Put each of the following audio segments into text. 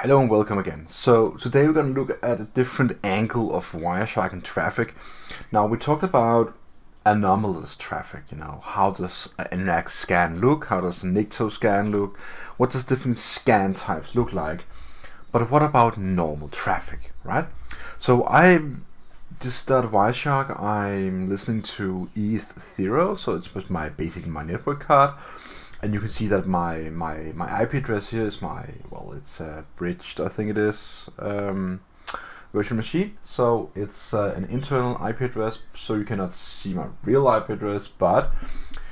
Hello and welcome again. So today we're going to look at a different angle of WireShark and traffic. Now we talked about anomalous traffic, how does an NAC scan look, how does a NICTO scan look, what does different scan types look like. But what about normal traffic, right? So I just started WireShark, I'm listening to ETH0, so it's just basically my network card. And you can see that my IP address here is it's bridged, I think it is, virtual machine. So it's an internal IP address, so you cannot see my real IP address, but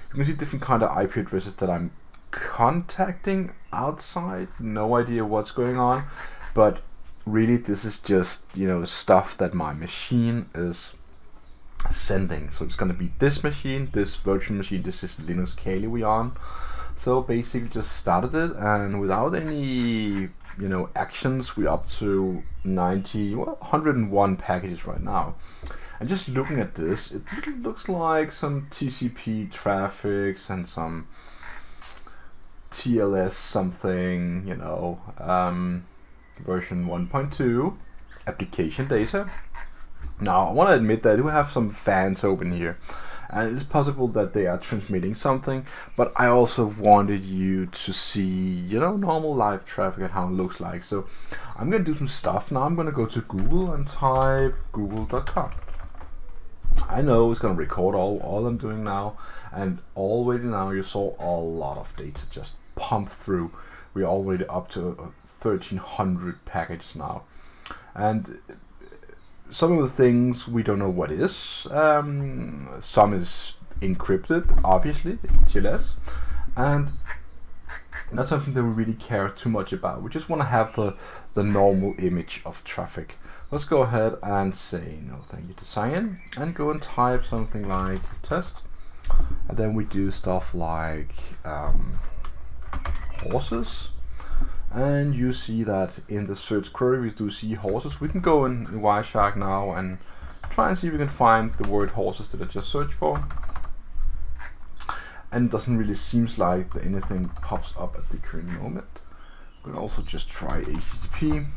you can see different kind of IP addresses that I'm contacting outside. No idea what's going on, but really this is just, stuff that my machine is sending. So it's going to be this machine, this virtual machine, this is Linux Kali we on. So basically just started it, and without any actions, we're up to 101 packages right now. And just looking at this, it looks like some TCP traffics and some TLS something, version 1.2 application data. Now I want to admit that I do have some fans open here, and it's possible that they are transmitting something, but I also wanted you to see, normal live traffic and how it looks like. So I'm going to do some stuff now. I'm going to go to Google and type google.com. I know it's going to record all I'm doing now, and already now you saw a lot of data just pump through. We're already up to 1,300 packages now, and some of the things we don't know what is. Some is encrypted, obviously, TLS, and not something that we really care too much about. We just want to have the normal image of traffic. Let's go ahead and say no thank you to sign in, and go and type something like test, and then we do stuff like horses. And you see that in the search query we do see horses. We can go in WireShark now and try and see if we can find the word horses that I just searched for. And it doesn't really seem like that anything pops up at the current moment. We can also just try HTTP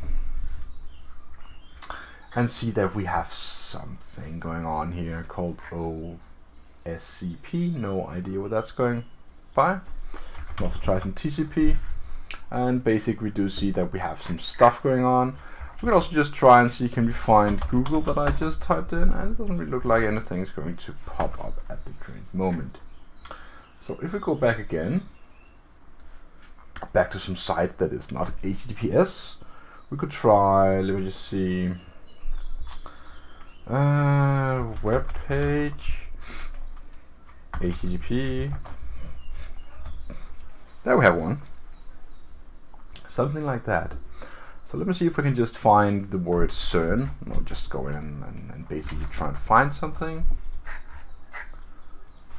and see that we have something going on here called OSCP. No idea what that's going by. We can also try some TCP. And basically we do see that we have some stuff going on. We can also just try and see, can we find Google that I just typed in, and it doesn't really look like anything is going to pop up at the current moment. So if we go back again, back to some site that is not HTTPS, we could try, let me just see, web page, HTTP, there we have one. Something like that. So let me see if I can just find the word CERN. I'll just go in and basically try and find something.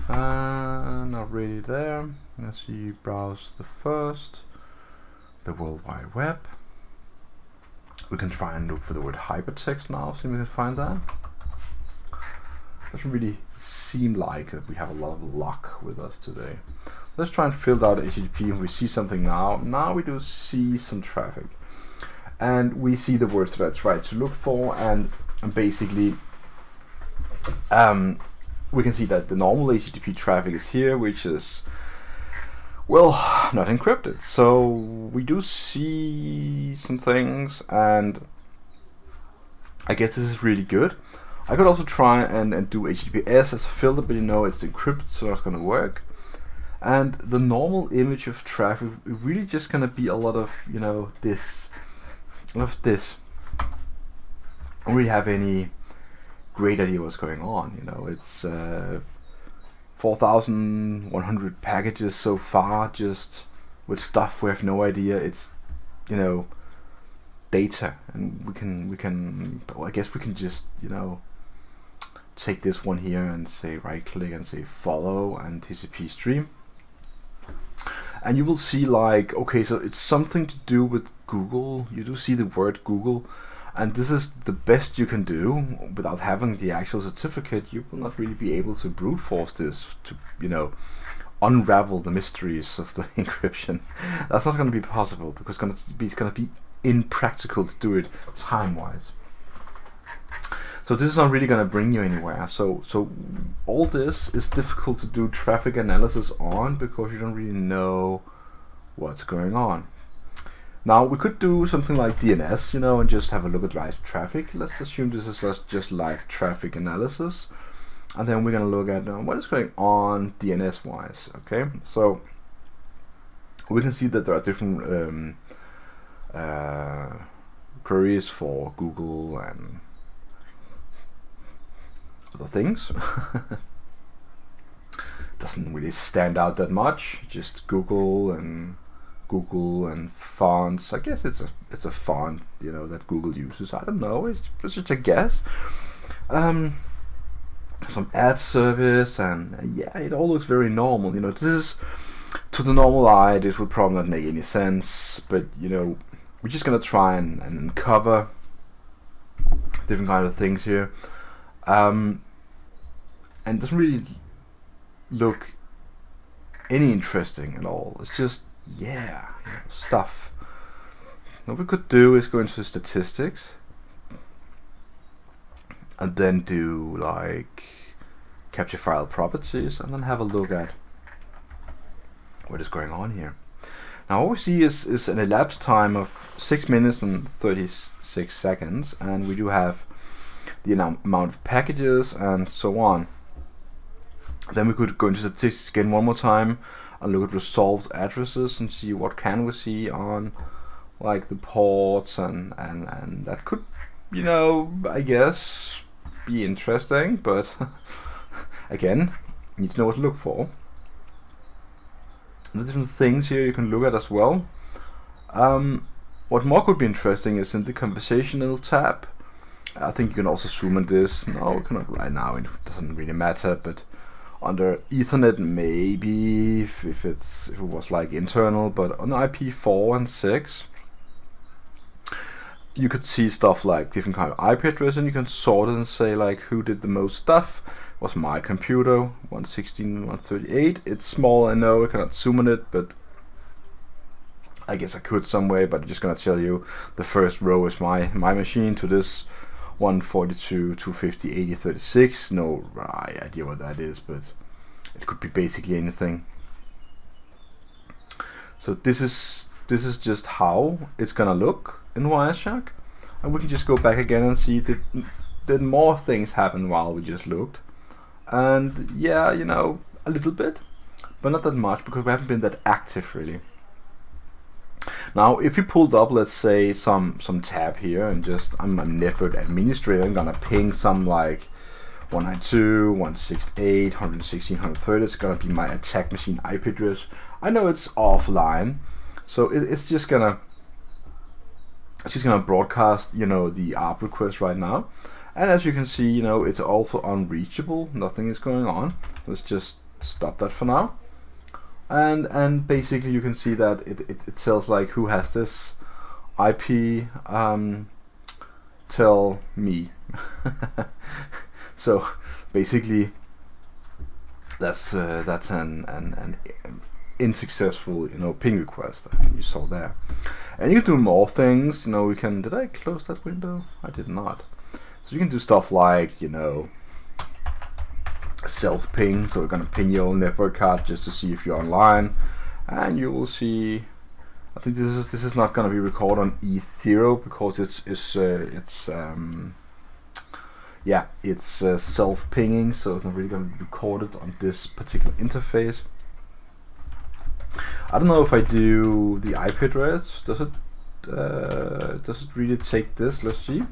Not really there. Let's see, browse the first. The World Wide Web. We can try and look for the word hypertext now, see if we can find that. Doesn't really seem like that we have a lot of luck with us today. Let's try and filter out HTTP, and we see something now. Now we do see some traffic, and we see the word threads right to look for, and basically we can see that the normal HTTP traffic is here, which is, well, not encrypted. So we do see some things, and I guess this is really good. I could also try and do HTTPS as a filter, but it's encrypted, so that's going to work. And the normal image of traffic is really just going to be a lot of, this. I don't really have any great idea what's going on. It's 4,100 packages so far, just with stuff we have no idea. It's, data, and we can. Well, I guess we can just, take this one here and say right click and say follow and TCP stream. And you will see okay, so it's something to do with Google. You do see the word Google, and this is the best you can do without having the actual certificate. You will not really be able to brute force this to, unravel the mysteries of the encryption. That's not going to be possible, because it's going to be impractical to do it time-wise. So this is not really going to bring you anywhere. So all this is difficult to do traffic analysis on because you don't really know what's going on. Now we could do something like DNS, and just have a look at live traffic. Let's assume this is just live traffic analysis, and then we're going to look at what is going on DNS-wise. Okay, so we can see that there are different queries for Google and other things. Doesn't really stand out that much. Just Google and fonts. I guess it's a font that Google uses. I don't know. It's just a guess. Some ad service, and yeah, it all looks very normal. This is, to the normal eye, this would probably not make any sense. But we're just gonna try and uncover different kind of things here. And it doesn't really look any interesting at all. It's just stuff. What we could do is go into statistics and then do like capture file properties and then have a look at what is going on here. Now what we see is an elapsed time of 6 minutes and 36 seconds, and we do have the amount of packages and so on. Then we could go into statistics again one more time and look at resolved addresses and see what can we see on like the ports, and that could I guess be interesting, but again, you need to know what to look for. And the different things here you can look at as well. What more could be interesting is in the conversational tab. I think you can also zoom in this. No, we cannot right now, it doesn't really matter, but under Ethernet maybe if it was like internal, but on IP4 and 6 you could see stuff like different kind of IP address, and you can sort it and say like who did the most stuff. It was my computer 116.138. It's small, I know I cannot zoom on it, but I guess I could some way, but I'm just gonna tell you the first row is my machine to this 142.250.80.36. No idea what that is, but it could be basically anything. So this is just how it's gonna look in WireShark, and we can just go back again and see did more things happen while we just looked. And yeah, a little bit, but not that much because we haven't been that active really. Now if you pulled up, let's say some tab here, and just I'm a network administrator, I'm gonna ping some like 192.168.116.130. It's gonna be my attack machine IP address. I know it's offline, so it's just gonna broadcast the ARP request right now. And as you can see, it's also unreachable. Nothing is going on. Let's just stop that for now. And basically you can see that it tells like who has this IP, tell me. So basically that's an unsuccessful ping request you saw there. And you can do more things. We can, did I close that window? I did not. So you can do stuff like self ping. So we're gonna ping your own network card just to see if you're online, and you will see. I think this is not gonna be recorded on E0 because it's self pinging, so it's not really gonna be recorded on this particular interface. I don't know if I do the IP address. Does it really take this? Let's see.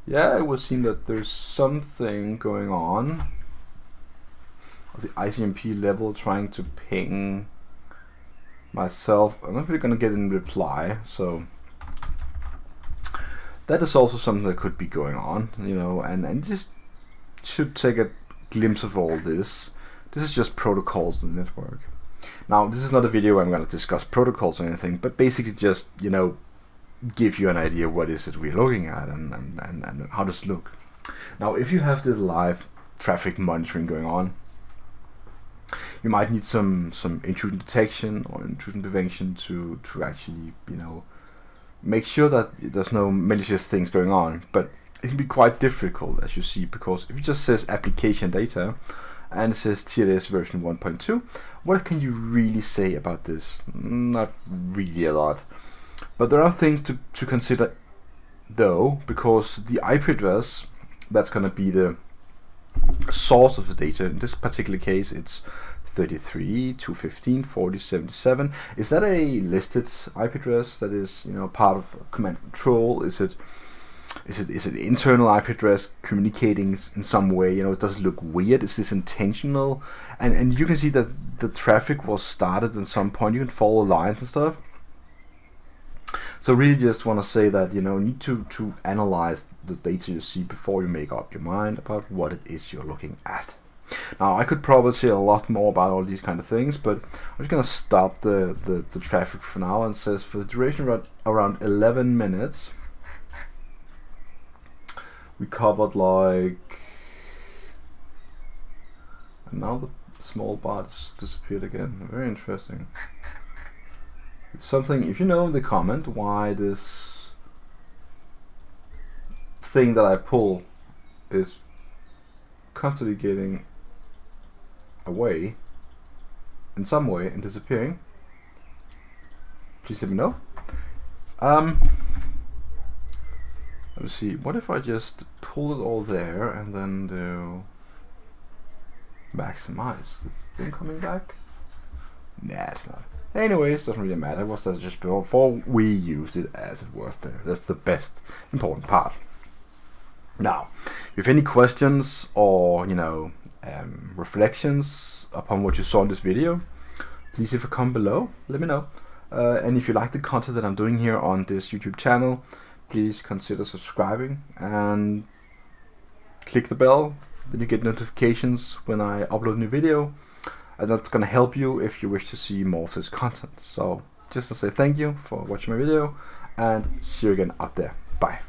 Yeah, it would seem that there's something going on. The ICMP level trying to ping myself. I'm not really gonna get in reply, so that is also something that could be going on, and just should take a glimpse of all this. This is just protocols in the network. Now, this is not a video where I'm going to discuss protocols or anything, but basically just, give you an idea what is it we're looking at and how does it look. Now, if you have this live traffic monitoring going on, you might need some intrusion detection or intrusion prevention to actually, make sure that there's no malicious things going on. But it can be quite difficult, as you see, because if it just says application data and it says TLS version 1.2, what can you really say about this? Not really a lot. But there are things to consider though, because the IP address that's going to be the source of the data, in this particular case it's 33.215.40.77. Is that a listed IP address that is part of command control? Is it internal IP address communicating in some way? Does it look weird? Is this intentional? And you can see that the traffic was started at some point. You can follow lines and stuff. So really just want to say that you need to analyze the data you see before you make up your mind about what it is you're looking at. Now I could probably say a lot more about all these kind of things, but I'm just gonna stop the traffic for now, and says for the duration around 11 minutes we covered and now the small bar has disappeared again. Very interesting. Something, if you know in the comment why this thing that I pull is constantly getting away in some way and disappearing, please let me know. Let me see, what if I just pull it all there and then do maximize the thing coming back? Nah, it's not. Anyways, doesn't really matter. It was that just before we used it as it was there. That's the best important part. Now, if you have any questions or reflections upon what you saw in this video, please leave a comment below. Let me know. And if you like the content that I'm doing here on this YouTube channel, please consider subscribing and click the bell. Then you get notifications when I upload a new video. And that's going to help you if you wish to see more of this content. So just to say thank you for watching my video, and see you again out there. Bye.